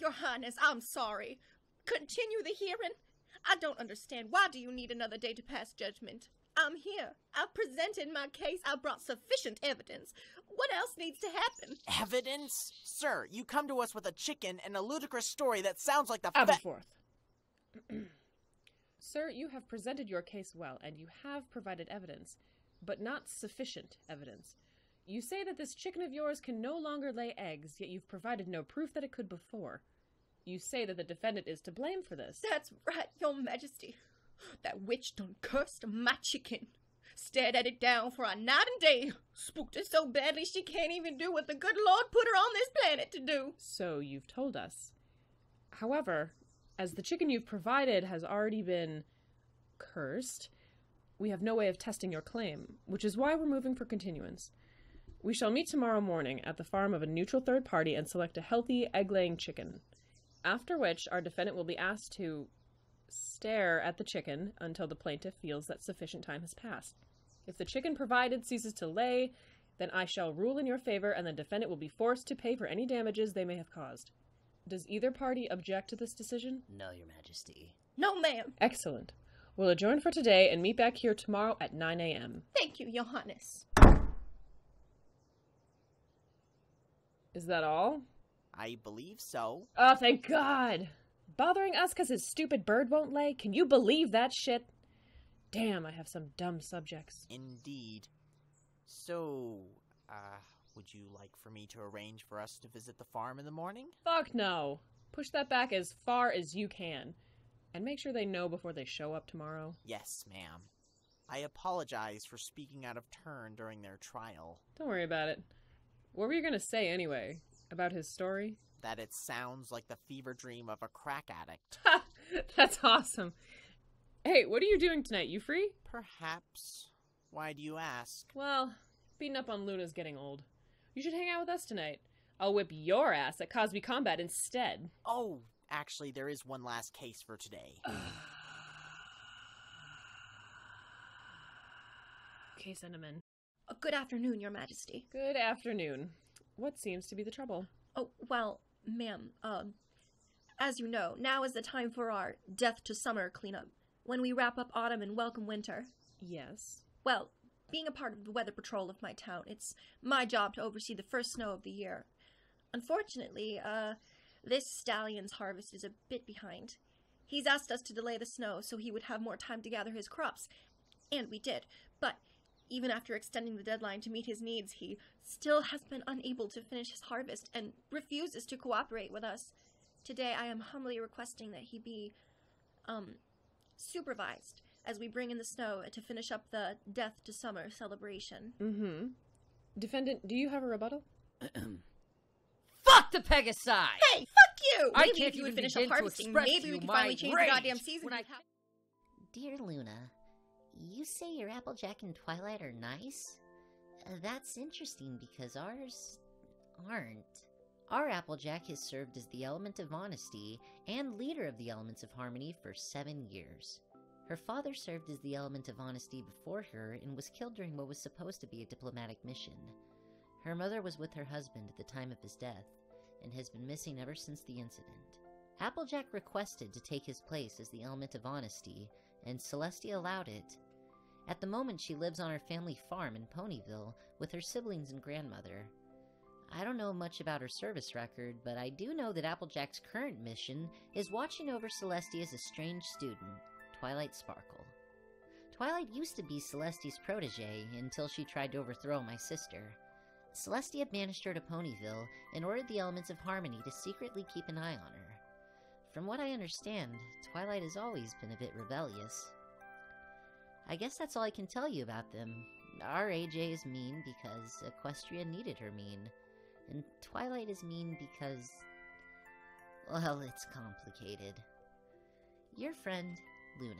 Your Highness, I'm sorry. Continue the hearing. I don't understand. Why do you need another day to pass judgment? I'm here. I've presented my case. I brought sufficient evidence. What else needs to happen? Evidence? Sir, you come to us with a chicken and a ludicrous story that sounds like the Aberforth. Sir, you have presented your case well, and you have provided evidence, but not sufficient evidence. You say that this chicken of yours can no longer lay eggs, yet you've provided no proof that it could before. You say that the defendant is to blame for this. That's right, Your Majesty. That witch done cursed my chicken. Stared at it down for a night and day. Spooked it so badly she can't even do what the good Lord put her on this planet to do. So you've told us. However, as the chicken you've provided has already been cursed, we have no way of testing your claim, which is why we're moving for continuance. We shall meet tomorrow morning at the farm of a neutral third party and select a healthy, egg-laying chicken. After which, our defendant will be asked to stare at the chicken until the plaintiff feels that sufficient time has passed. If the chicken provided ceases to lay, then I shall rule in your favor, and the defendant will be forced to pay for any damages they may have caused. Does either party object to this decision? No, Your Majesty. No, ma'am. Excellent. We'll adjourn for today and meet back here tomorrow at 9 a.m. Thank you, Your Highness. Is that all? I believe so. Oh, thank God! Bothering us because his stupid bird won't lay? Can you believe that shit? Damn, I have some dumb subjects. Indeed. So, would you like for me to arrange for us to visit the farm in the morning? Fuck no. Push that back as far as you can. And make sure they know before they show up tomorrow. Yes, ma'am. I apologize for speaking out of turn during their trial. Don't worry about it. What were you gonna say anyway? About his story? That it sounds like the fever dream of a crack addict. Ha! That's awesome. Hey, what are you doing tonight? You free? Perhaps. Why do you ask? Well, beating up on Luna's getting old. You should hang out with us tonight. I'll whip your ass at Cosby Combat instead. Oh, actually, there is one last case for today. Okay, send him in. Good afternoon, Your Majesty. Good afternoon. What seems to be the trouble? Oh, well, ma'am, as you know, now is the time for our Death to Summer cleanup, when we wrap up autumn and welcome winter. Yes. Well, being a part of the weather patrol of my town, it's my job to oversee the first snow of the year. Unfortunately, this stallion's harvest is a bit behind. He's asked us to delay the snow so he would have more time to gather his crops, and we did, but even after extending the deadline to meet his needs, he still has been unable to finish his harvest and refuses to cooperate with us. Today, I am humbly requesting that he be, supervised as we bring in the snow to finish up the Death to Summer celebration. Mm-hmm. Defendant, do you have a rebuttal? Fuck the Pegasi! Hey, fuck you! I Maybe can't if you would even finish up begin to harvesting, express maybe to we you could my finally change the rage goddamn season. Dear Luna, you say your Applejack and Twilight are nice? That's interesting because ours aren't. Our Applejack has served as the element of honesty and leader of the elements of harmony for 7 years. Her father served as the element of honesty before her and was killed during what was supposed to be a diplomatic mission. Her mother was with her husband at the time of his death and has been missing ever since the incident. Applejack requested to take his place as the element of honesty, and Celestia allowed it. At the moment, she lives on her family farm in Ponyville with her siblings and grandmother. I don't know much about her service record, but I do know that Applejack's current mission is watching over Celestia's estranged student, Twilight Sparkle. Twilight used to be Celestia's protege until she tried to overthrow my sister. Celestia banished her to Ponyville and ordered the elements of harmony to secretly keep an eye on her. From what I understand, Twilight has always been a bit rebellious. I guess that's all I can tell you about them. Our AJ is mean because Equestria needed her mean, and Twilight is mean because, well, it's complicated. Your friend, Luna.